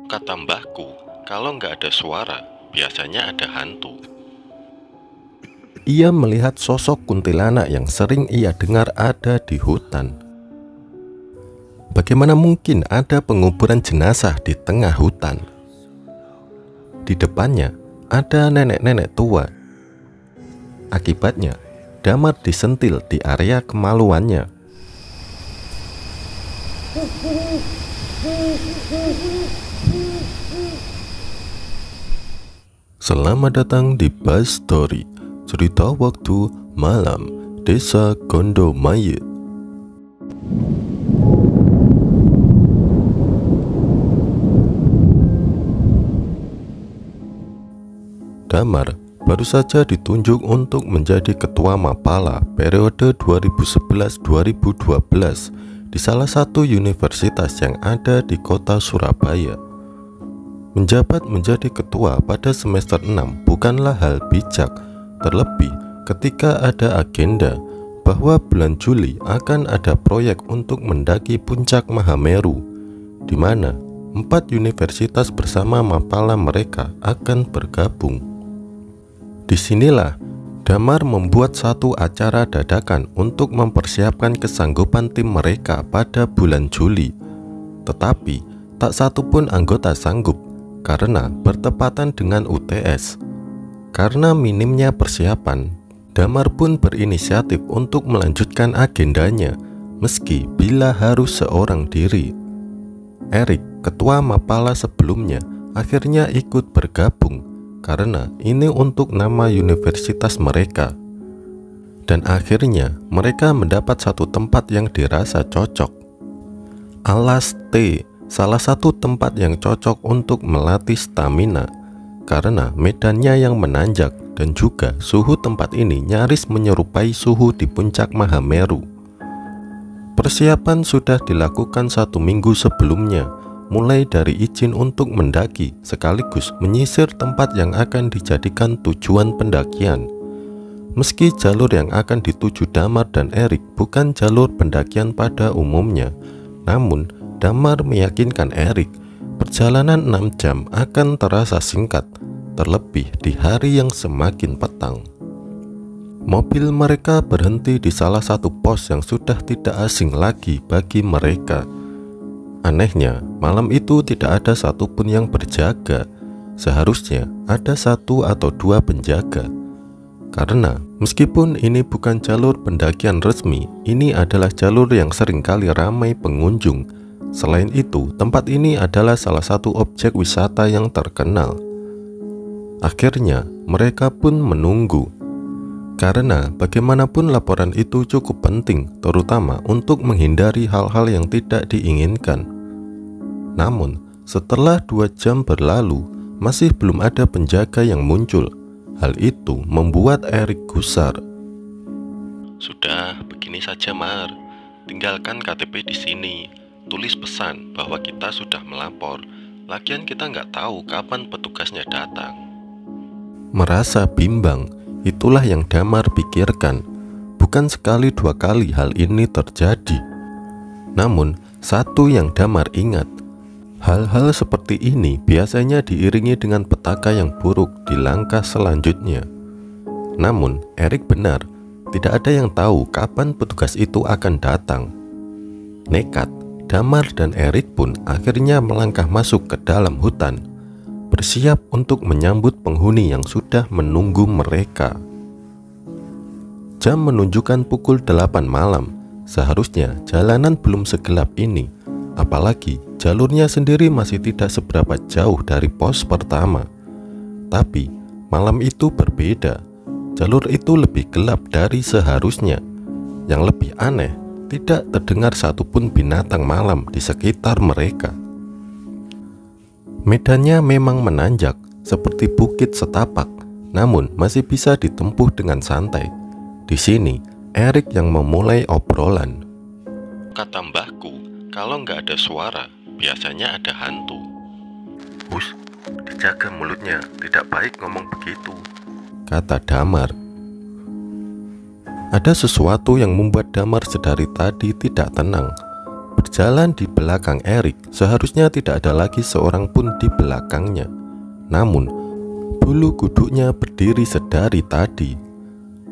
Kata mbahku, kalau nggak ada suara, biasanya ada hantu. Ia melihat sosok kuntilanak yang sering ia dengar ada di hutan. Bagaimana mungkin ada penguburan jenazah di tengah hutan? Di depannya ada nenek-nenek tua. Akibatnya, Damar disentil di area kemaluannya. Selamat datang di Buzz Story, cerita waktu malam Desa Gondo Mayit. Damar baru saja ditunjuk untuk menjadi ketua Mapala periode 2011-2012 di salah satu universitas yang ada di kota Surabaya. Menjabat menjadi ketua pada semester 6 bukanlah hal bijak, terlebih ketika ada agenda bahwa bulan Juli akan ada proyek untuk mendaki puncak Mahameru, di mana 4 universitas bersama Mapala mereka akan bergabung. Disinilah Damar membuat satu acara dadakan untuk mempersiapkan kesanggupan tim mereka pada bulan Juli. Tetapi tak satu pun anggota sanggup karena bertepatan dengan UTS. Karena minimnya persiapan, Damar pun berinisiatif untuk melanjutkan agendanya meski bila harus seorang diri. Erik, ketua Mapala sebelumnya, akhirnya ikut bergabung karena ini untuk nama universitas mereka. Dan akhirnya mereka mendapat satu tempat yang dirasa cocok. Alas T, salah satu tempat yang cocok untuk melatih stamina karena medannya yang menanjak dan juga suhu tempat ini nyaris menyerupai suhu di puncak Mahameru. Persiapan sudah dilakukan 1 minggu sebelumnya, mulai dari izin untuk mendaki sekaligus menyisir tempat yang akan dijadikan tujuan pendakian. Meski jalur yang akan dituju Damar dan Erik bukan jalur pendakian pada umumnya, namun Damar meyakinkan Erik perjalanan 6 jam akan terasa singkat, terlebih di hari yang semakin petang. Mobil mereka berhenti di salah satu pos yang sudah tidak asing lagi bagi mereka. Anehnya, malam itu tidak ada satupun yang berjaga. Seharusnya ada 1 atau 2 penjaga. Karena meskipun ini bukan jalur pendakian resmi, ini adalah jalur yang seringkali ramai pengunjung. Selain itu, tempat ini adalah salah satu objek wisata yang terkenal. Akhirnya, mereka pun menunggu. Karena bagaimanapun laporan itu cukup penting, terutama untuk menghindari hal-hal yang tidak diinginkan. Namun, setelah 2 jam berlalu, masih belum ada penjaga yang muncul. Hal itu membuat Erik gusar. Sudah, begini saja Mar. Tinggalkan KTP di sini. Tulis pesan bahwa kita sudah melapor. Lagian kita nggak tahu kapan petugasnya datang. Merasa bimbang, itulah yang Damar pikirkan. Bukan sekali 2 kali hal ini terjadi. Namun, satu yang Damar ingat, hal-hal seperti ini biasanya diiringi dengan petaka yang buruk di langkah selanjutnya. Namun, Erik benar, tidak ada yang tahu kapan petugas itu akan datang. Nekat, Damar dan Erik pun akhirnya melangkah masuk ke dalam hutan, bersiap untuk menyambut penghuni yang sudah menunggu mereka. Jam menunjukkan pukul 8 malam. Seharusnya jalanan belum segelap ini, apalagi jalurnya sendiri masih tidak seberapa jauh dari pos pertama. Tapi malam itu berbeda. Jalur itu lebih gelap dari seharusnya. Yang lebih aneh, tidak terdengar satupun binatang malam di sekitar mereka. Medannya memang menanjak seperti bukit setapak, namun masih bisa ditempuh dengan santai. Di sini, Erik yang memulai obrolan. Kata mbahku, kalau nggak ada suara, biasanya ada hantu. Hus, dijaga mulutnya, tidak baik ngomong begitu, kata Damar. Ada sesuatu yang membuat Damar sedari tadi tidak tenang. berjalan di belakang Erik, seharusnya tidak ada lagi seorang pun di belakangnya. Namun, bulu kuduknya berdiri sedari tadi.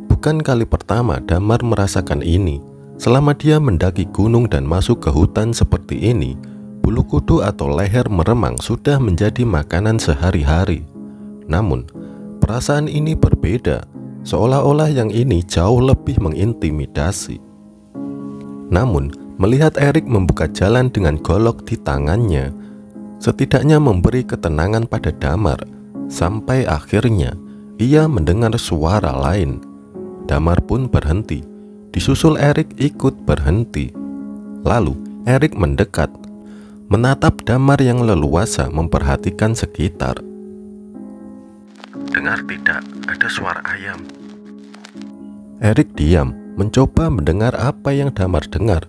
Bukan kali pertama Damar merasakan ini. Selama dia mendaki gunung dan masuk ke hutan seperti ini, bulu kuduk atau leher meremang sudah menjadi makanan sehari-hari. Namun, perasaan ini berbeda, seolah-olah yang ini jauh lebih mengintimidasi. Namun, melihat Erik membuka jalan dengan golok di tangannya, setidaknya memberi ketenangan pada Damar. Sampai akhirnya ia mendengar suara lain. Damar pun berhenti, disusul Erik ikut berhenti. Lalu Erik mendekat, menatap Damar yang leluasa memperhatikan sekitar. Dengar tidak, ada suara ayam. Erik diam, mencoba mendengar apa yang Damar dengar.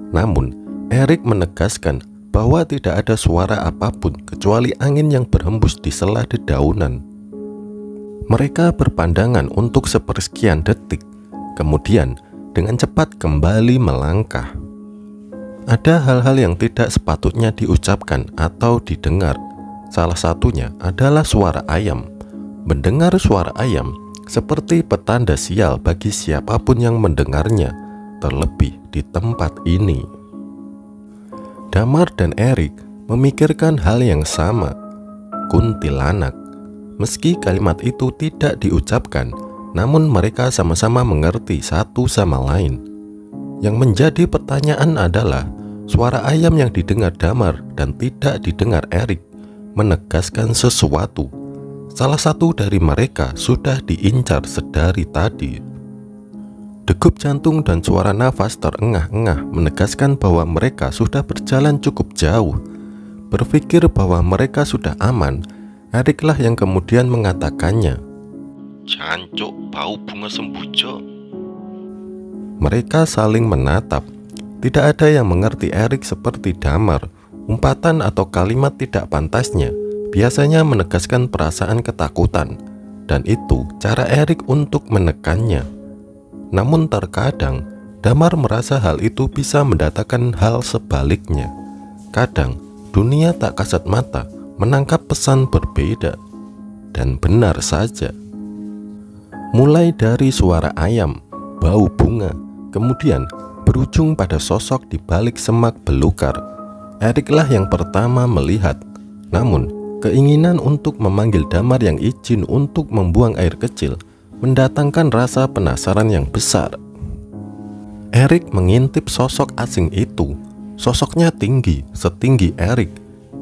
Namun, Erik menegaskan bahwa tidak ada suara apapun kecuali angin yang berhembus di sela dedaunan. Mereka berpandangan untuk sepersekian detik, kemudian dengan cepat kembali melangkah. Ada hal-hal yang tidak sepatutnya diucapkan atau didengar. Salah satunya adalah suara ayam. Mendengar suara ayam seperti petanda sial bagi siapapun yang mendengarnya, terlebih di tempat ini. Damar dan Erik memikirkan hal yang sama. Kuntilanak. Meski kalimat itu tidak diucapkan, namun mereka sama-sama mengerti satu sama lain. Yang menjadi pertanyaan adalah suara ayam yang didengar Damar dan tidak didengar Erik menegaskan sesuatu. Salah satu dari mereka sudah diincar sedari tadi. Degup jantung dan suara nafas terengah-engah menegaskan bahwa mereka sudah berjalan cukup jauh. Berpikir bahwa mereka sudah aman, Eriklah yang kemudian mengatakannya. Jancuk, bau bunga sembujo. Mereka saling menatap. Tidak ada yang mengerti Erik seperti Damar. Umpatan atau kalimat tidak pantasnya biasanya menegaskan perasaan ketakutan, dan itu cara Erik untuk menekannya. Namun terkadang Damar merasa hal itu bisa mendatangkan hal sebaliknya. Kadang dunia tak kasat mata menangkap pesan berbeda. Dan benar saja. Mulai dari suara ayam, bau bunga, kemudian berujung pada sosok di balik semak belukar. Eriklah yang pertama melihat. Namun keinginan untuk memanggil Damar yang izin untuk membuang air kecil mendatangkan rasa penasaran yang besar. Erik mengintip sosok asing itu. Sosoknya tinggi, setinggi Erik.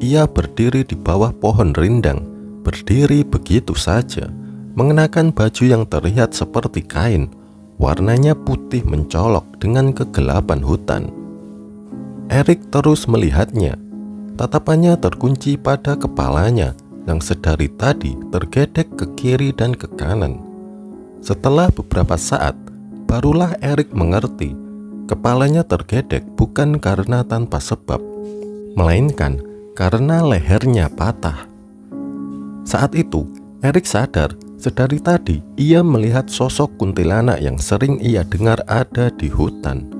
Ia berdiri di bawah pohon rindang, berdiri begitu saja, mengenakan baju yang terlihat seperti kain. Warnanya putih mencolok dengan kegelapan hutan. Erik terus melihatnya. Tatapannya terkunci pada kepalanya yang sedari tadi tergedek ke kiri dan ke kanan. Setelah beberapa saat, barulah Erik mengerti kepalanya tergedek bukan karena tanpa sebab, melainkan karena lehernya patah. Saat itu, Erik sadar sedari tadi ia melihat sosok kuntilanak yang sering ia dengar ada di hutan.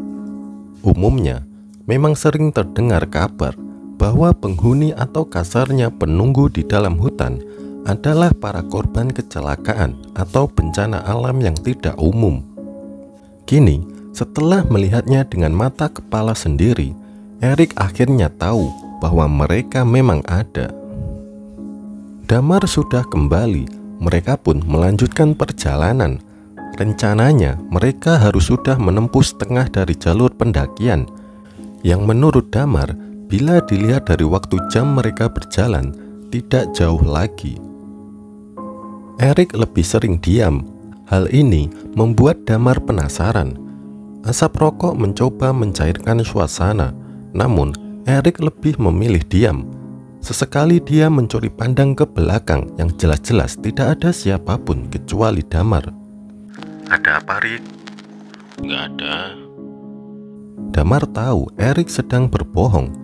Umumnya, memang sering terdengar kabar bahwa penghuni atau kasarnya penunggu di dalam hutan adalah para korban kecelakaan atau bencana alam yang tidak umum. Kini, setelah melihatnya dengan mata kepala sendiri, Erik akhirnya tahu bahwa mereka memang ada. Damar sudah kembali, mereka pun melanjutkan perjalanan. Rencananya, mereka harus sudah menempuh setengah dari jalur pendakian, yang menurut Damar, bila dilihat dari waktu jam mereka berjalan, tidak jauh lagi. Erik lebih sering diam. Hal ini membuat Damar penasaran. Asap rokok mencoba mencairkan suasana, namun Erik lebih memilih diam. Sesekali dia mencuri pandang ke belakang yang jelas-jelas tidak ada siapapun kecuali Damar. Ada apa, Rik? Nggak ada. Damar tahu Erik sedang berbohong.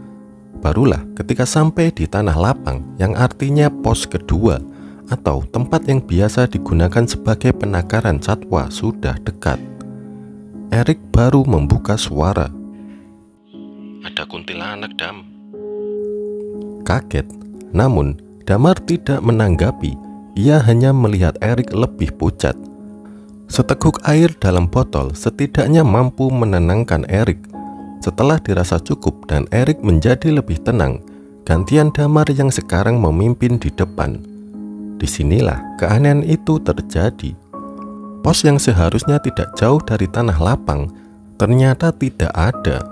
Barulah ketika sampai di tanah lapang yang artinya pos kedua atau tempat yang biasa digunakan sebagai penangkaran satwa sudah dekat. Erik baru membuka suara. Ada kuntilanak, Dam. Kaget, namun Damar tidak menanggapi. Ia hanya melihat Erik lebih pucat. Seteguk air dalam botol setidaknya mampu menenangkan Erik. Setelah dirasa cukup dan Erik menjadi lebih tenang, gantian Damar yang sekarang memimpin di depan. Disinilah keanehan itu terjadi. Pos yang seharusnya tidak jauh dari tanah lapang ternyata tidak ada.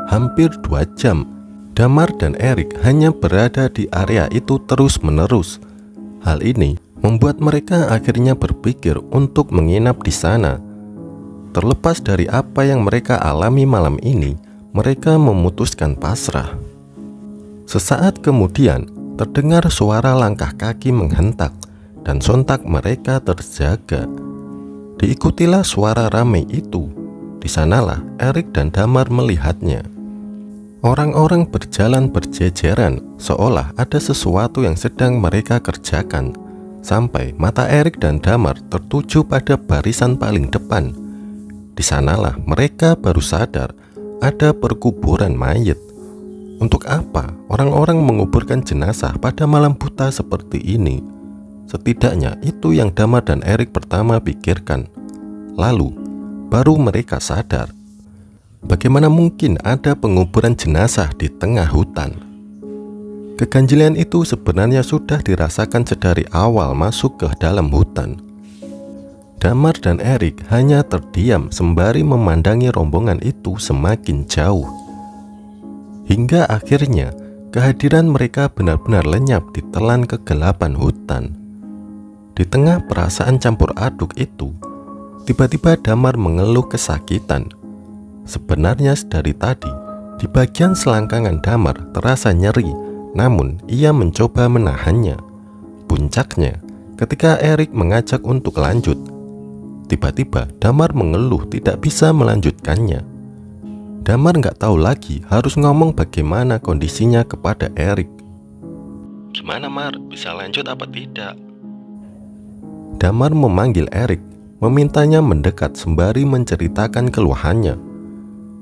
Hampir 2 jam, Damar dan Erik hanya berada di area itu terus-menerus. Hal ini membuat mereka akhirnya berpikir untuk menginap di sana. Terlepas dari apa yang mereka alami malam ini, mereka memutuskan pasrah. Sesaat kemudian, terdengar suara langkah kaki menghentak, dan sontak mereka terjaga. Diikutilah suara ramai itu. Di sanalah Erik dan Damar melihatnya. Orang-orang berjalan berjejeran, seolah ada sesuatu yang sedang mereka kerjakan. Sampai mata Erik dan Damar tertuju pada barisan paling depan. Di sanalah mereka baru sadar ada perkuburan mayat. Untuk apa orang-orang menguburkan jenazah pada malam buta seperti ini? Setidaknya itu yang Damar dan Erik pertama pikirkan. Lalu baru mereka sadar, bagaimana mungkin ada penguburan jenazah di tengah hutan? Keganjilan itu sebenarnya sudah dirasakan sedari awal masuk ke dalam hutan. Damar dan Erik hanya terdiam sembari memandangi rombongan itu semakin jauh. Hingga akhirnya kehadiran mereka benar-benar lenyap di telan kegelapan hutan. Di tengah perasaan campur aduk itu, tiba-tiba Damar mengeluh kesakitan. Sebenarnya dari tadi, di bagian selangkangan Damar terasa nyeri, namun ia mencoba menahannya. Puncaknya, ketika Erik mengajak untuk lanjut, tiba-tiba Damar mengeluh tidak bisa melanjutkannya. Damar nggak tahu lagi harus ngomong bagaimana kondisinya kepada Erik. Gimana, Mar? Bisa lanjut apa tidak? Damar memanggil Erik, memintanya mendekat sembari menceritakan keluhannya.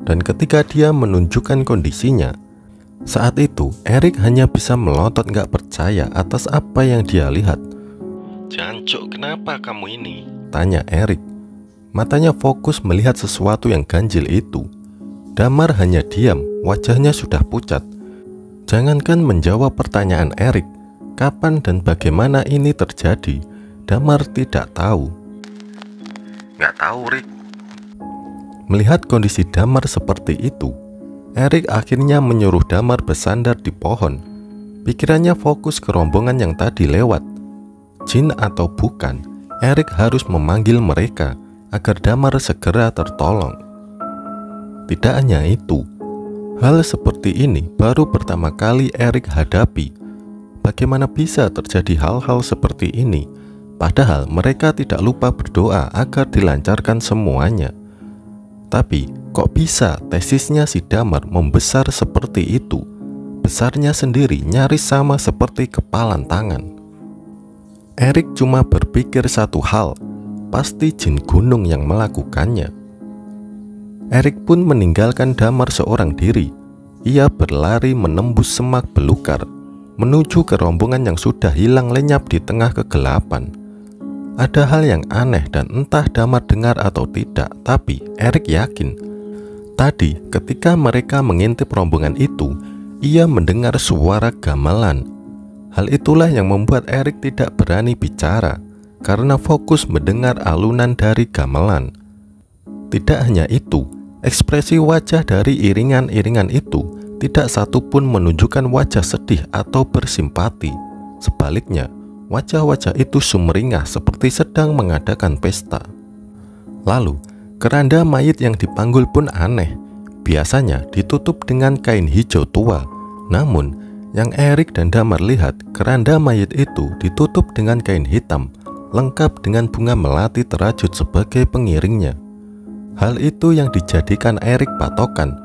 Dan ketika dia menunjukkan kondisinya, saat itu Erik hanya bisa melotot nggak percaya atas apa yang dia lihat. Jancuk, kenapa kamu ini? Tanya Erik. Matanya fokus melihat sesuatu yang ganjil itu. Damar hanya diam, wajahnya sudah pucat. Jangankan menjawab pertanyaan Erik, kapan dan bagaimana ini terjadi, Damar tidak tahu. Nggak tahu, Rik. Melihat kondisi Damar seperti itu, Erik akhirnya menyuruh Damar bersandar di pohon. Pikirannya fokus ke rombongan yang tadi lewat. Jin atau bukan, Erik harus memanggil mereka agar Damar segera tertolong. Tidak hanya itu, hal seperti ini baru pertama kali Erik hadapi. Bagaimana bisa terjadi hal-hal seperti ini, padahal mereka tidak lupa berdoa agar dilancarkan semuanya. Tapi kok bisa tesisnya si Damar membesar seperti itu? Besarnya sendiri nyaris sama seperti kepalan tangan. Erik cuma berpikir satu hal, pasti jin gunung yang melakukannya. Erik pun meninggalkan Damar seorang diri. Ia berlari menembus semak belukar, menuju ke rombongan yang sudah hilang lenyap di tengah kegelapan. Ada hal yang aneh dan entah Damar dengar atau tidak, tapi Erik yakin. Tadi ketika mereka mengintip rombongan itu, ia mendengar suara gamelan. Hal itulah yang membuat Erik tidak berani bicara, karena fokus mendengar alunan dari gamelan. Tidak hanya itu, ekspresi wajah dari iringan-iringan itu tidak satu pun menunjukkan wajah sedih atau bersimpati. Sebaliknya, wajah-wajah itu sumringah seperti sedang mengadakan pesta. Lalu, keranda mayit yang dipanggul pun aneh. Biasanya ditutup dengan kain hijau tua. Namun, yang Erik dan Damar lihat, keranda mayit itu ditutup dengan kain hitam, lengkap dengan bunga melati terajut sebagai pengiringnya. Hal itu yang dijadikan Erik patokan.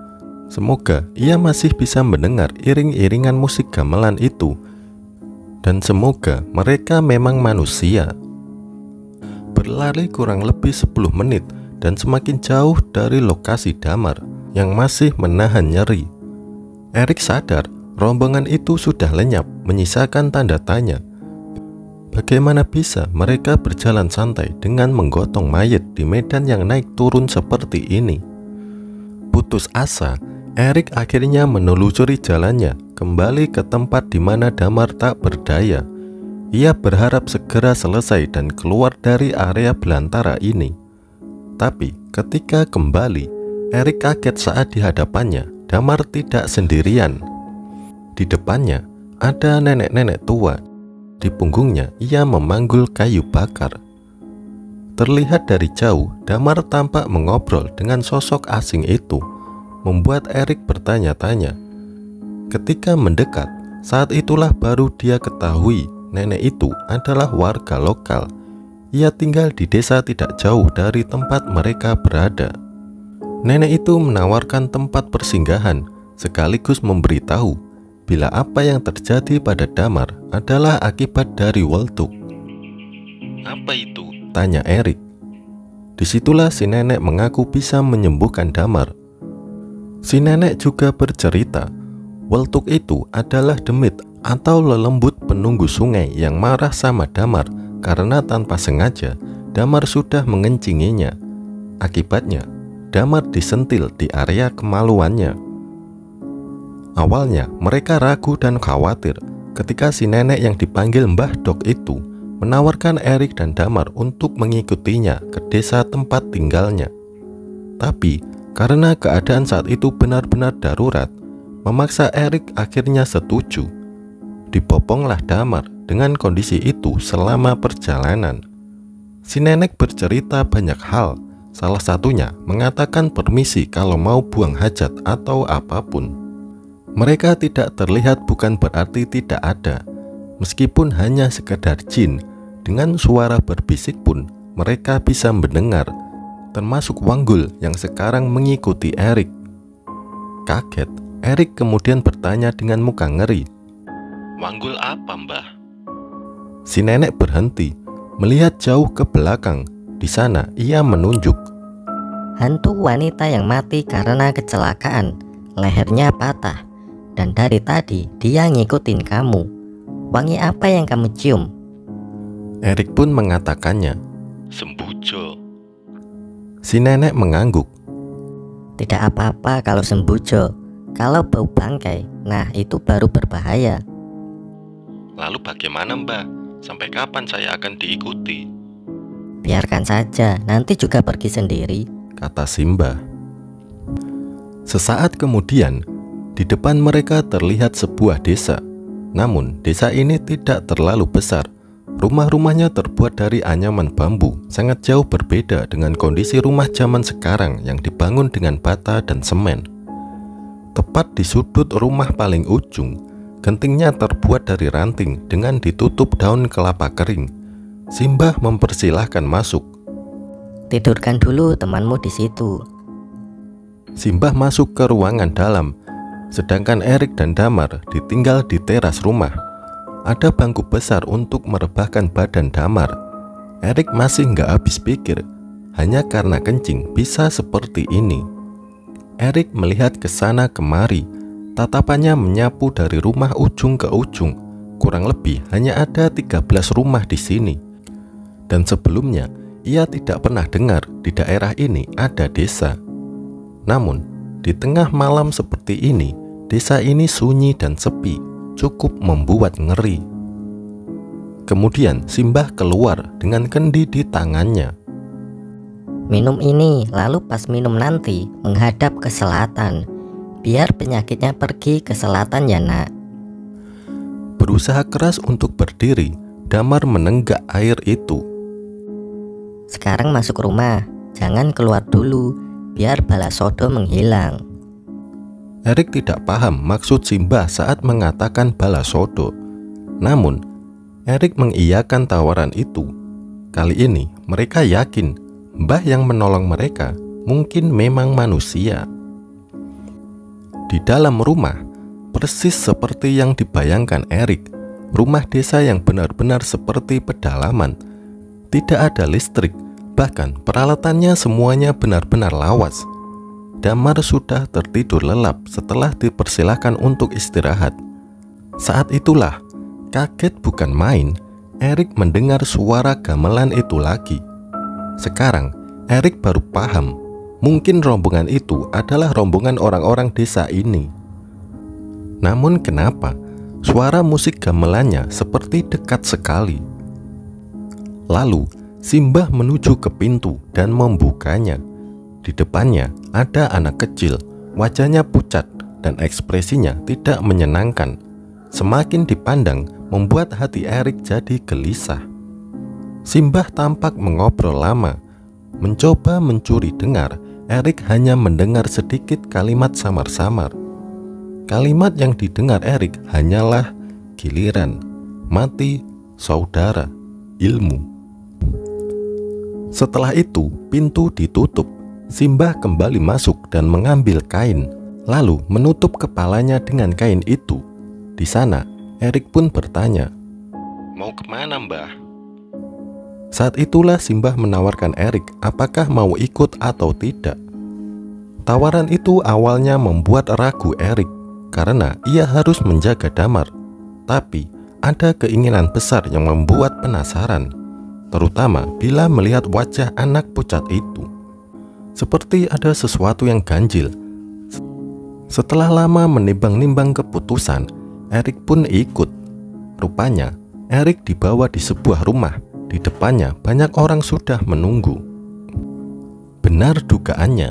Semoga ia masih bisa mendengar iring-iringan musik gamelan itu. Dan semoga mereka memang manusia. Berlari kurang lebih 10 menit dan semakin jauh dari lokasi Damar yang masih menahan nyeri. Erik sadar rombongan itu sudah lenyap, menyisakan tanda tanya. Bagaimana bisa mereka berjalan santai dengan menggotong mayat di medan yang naik turun seperti ini? Putus asa, Erik akhirnya menelusuri jalannya kembali ke tempat di mana Damar tak berdaya. Ia berharap segera selesai dan keluar dari area belantara ini. Tapi ketika kembali, Erik kaget saat di hadapannya Damar tidak sendirian. Di depannya ada nenek-nenek tua. Di punggungnya ia memanggul kayu bakar. Terlihat dari jauh, Damar tampak mengobrol dengan sosok asing itu, membuat Erik bertanya-tanya. Ketika mendekat, saat itulah baru dia ketahui nenek itu adalah warga lokal. Ia tinggal di desa tidak jauh dari tempat mereka berada. Nenek itu menawarkan tempat persinggahan, sekaligus memberitahu bila apa yang terjadi pada Damar adalah akibat dari Waltuk. Apa itu? Tanya Erik. Disitulah si nenek mengaku bisa menyembuhkan Damar. Si nenek juga bercerita, Waltuk itu adalah demit atau lelembut penunggu sungai yang marah sama Damar karena tanpa sengaja Damar sudah mengencinginya. Akibatnya, Damar disentil di area kemaluannya. Awalnya mereka ragu dan khawatir ketika si nenek yang dipanggil Mbah Dok itu menawarkan Erik dan Damar untuk mengikutinya ke desa tempat tinggalnya. Tapi karena keadaan saat itu benar-benar darurat, memaksa Erik akhirnya setuju. Diboponglah Damar dengan kondisi itu selama perjalanan. Si nenek bercerita banyak hal, salah satunya mengatakan permisi kalau mau buang hajat atau apapun. Mereka tidak terlihat bukan berarti tidak ada. Meskipun hanya sekedar jin, dengan suara berbisik pun mereka bisa mendengar, termasuk Wanggul yang sekarang mengikuti Erik. Kaget, Erik kemudian bertanya dengan muka ngeri. Wanggul apa, Mbah? Si nenek berhenti, melihat jauh ke belakang. Di sana ia menunjuk. Hantu wanita yang mati karena kecelakaan, lehernya patah, dan dari tadi dia ngikutin kamu. Wangi apa yang kamu cium? Erik pun mengatakannya. Sembujo. Si nenek mengangguk. Tidak apa-apa kalau sembujo. Kalau bau bangkai, nah itu baru berbahaya. Lalu bagaimana, Mbah? Sampai kapan saya akan diikuti? Biarkan saja, nanti juga pergi sendiri, kata Simbah. Sesaat kemudian, di depan mereka terlihat sebuah desa. Namun, desa ini tidak terlalu besar. Rumah-rumahnya terbuat dari anyaman bambu, sangat jauh berbeda dengan kondisi rumah zaman sekarang yang dibangun dengan bata dan semen. Tepat di sudut rumah paling ujung, gentingnya terbuat dari ranting dengan ditutup daun kelapa kering. Simbah mempersilahkan masuk. Tidurkan dulu temanmu di situ. Simbah masuk ke ruangan dalam, sedangkan Erik dan Damar ditinggal di teras rumah. Ada bangku besar untuk merebahkan badan Damar. Erik masih nggak habis pikir, hanya karena kencing bisa seperti ini. Erik melihat ke sana kemari, tatapannya menyapu dari rumah ujung ke ujung. Kurang lebih hanya ada 13 rumah di sini. Dan sebelumnya, ia tidak pernah dengar di daerah ini ada desa. Namun, di tengah malam seperti ini, desa ini sunyi dan sepi, cukup membuat ngeri. Kemudian Simbah keluar dengan kendi di tangannya. Minum ini, lalu pas minum nanti menghadap ke selatan. Biar penyakitnya pergi ke selatan ya nak. Berusaha keras untuk berdiri, Damar menenggak air itu. Sekarang masuk rumah, jangan keluar dulu, biar bala sodo menghilang. Erik tidak paham maksud Simbah saat mengatakan bala sodo. Namun, Erik mengiyakan tawaran itu. Kali ini mereka yakin Mbah yang menolong mereka mungkin memang manusia. Di dalam rumah, persis seperti yang dibayangkan Erik, rumah desa yang benar-benar seperti pedalaman. Tidak ada listrik, bahkan peralatannya semuanya benar-benar lawas. Damar sudah tertidur lelap setelah dipersilahkan untuk istirahat. Saat itulah, kaget bukan main, Erik mendengar suara gamelan itu lagi. Sekarang, Erik baru paham, mungkin rombongan itu adalah rombongan orang-orang desa ini. Namun kenapa suara musik gamelannya seperti dekat sekali? Lalu, Simbah menuju ke pintu dan membukanya. Di depannya ada anak kecil, wajahnya pucat dan ekspresinya tidak menyenangkan. Semakin dipandang, membuat hati Erik jadi gelisah. Simbah tampak mengobrol lama. Mencoba mencuri dengar, Erik hanya mendengar sedikit kalimat samar-samar. Kalimat yang didengar Erik hanyalah giliran, mati, saudara, ilmu. Setelah itu, pintu ditutup. Simbah kembali masuk dan mengambil kain, lalu menutup kepalanya dengan kain itu. Di sana, Erik pun bertanya, "Mau kemana, Mbah?" Saat itulah Simbah menawarkan Erik apakah mau ikut atau tidak. Tawaran itu awalnya membuat ragu Erik karena ia harus menjaga Damar. Tapi ada keinginan besar yang membuat penasaran, terutama bila melihat wajah anak pucat itu. Seperti ada sesuatu yang ganjil. Setelah lama menimbang-nimbang keputusan, Erik pun ikut. Rupanya, Erik dibawa di sebuah rumah. Di depannya banyak orang sudah menunggu. Benar dugaannya,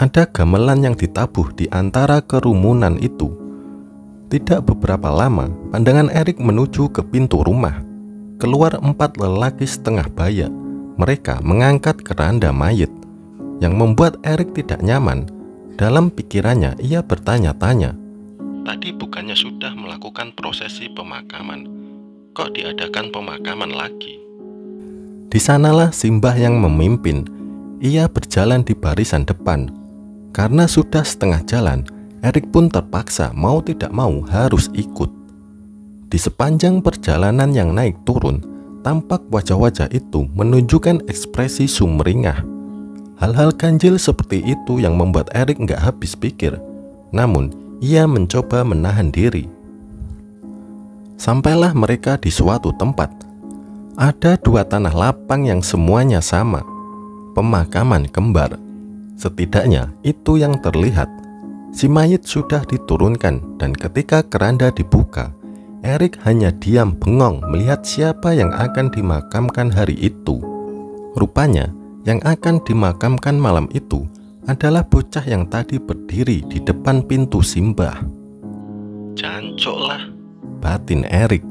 ada gamelan yang ditabuh di antara kerumunan itu. Tidak beberapa lama, pandangan Erik menuju ke pintu rumah. Keluar 4 lelaki setengah baya. Mereka mengangkat keranda mayat, yang membuat Erik tidak nyaman. Dalam pikirannya, ia bertanya-tanya, "Tadi bukannya sudah melakukan prosesi pemakaman? Kok diadakan pemakaman lagi?" Di sanalah Simbah yang memimpin. Ia berjalan di barisan depan. Karena sudah setengah jalan, Erik pun terpaksa mau tidak mau harus ikut. Di sepanjang perjalanan yang naik turun, tampak wajah-wajah itu menunjukkan ekspresi sumringah. Hal-hal ganjil seperti itu yang membuat Erik nggak habis pikir. Namun, ia mencoba menahan diri. Sampailah mereka di suatu tempat. Ada 2 tanah lapang yang semuanya sama. Pemakaman kembar. Setidaknya itu yang terlihat. Si mayit sudah diturunkan dan ketika keranda dibuka, Erik hanya diam bengong melihat siapa yang akan dimakamkan hari itu. Rupanya yang akan dimakamkan malam itu adalah bocah yang tadi berdiri di depan pintu Simbah. "Jancuk lah," batin Erik.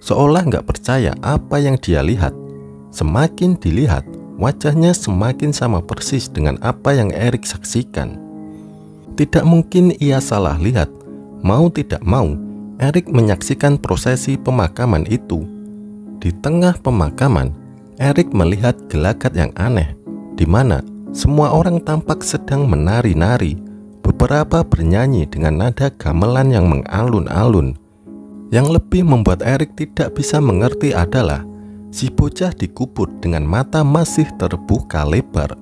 Seolah nggak percaya apa yang dia lihat. Semakin dilihat, wajahnya semakin sama persis dengan apa yang Erik saksikan. Tidak mungkin ia salah lihat. Mau tidak mau, Erik menyaksikan prosesi pemakaman itu. Di tengah pemakaman, Erik melihat gelagat yang aneh, di mana semua orang tampak sedang menari-nari. Beberapa bernyanyi dengan nada gamelan yang mengalun-alun. Yang lebih membuat Erik tidak bisa mengerti adalah si bocah dikubur dengan mata masih terbuka lebar.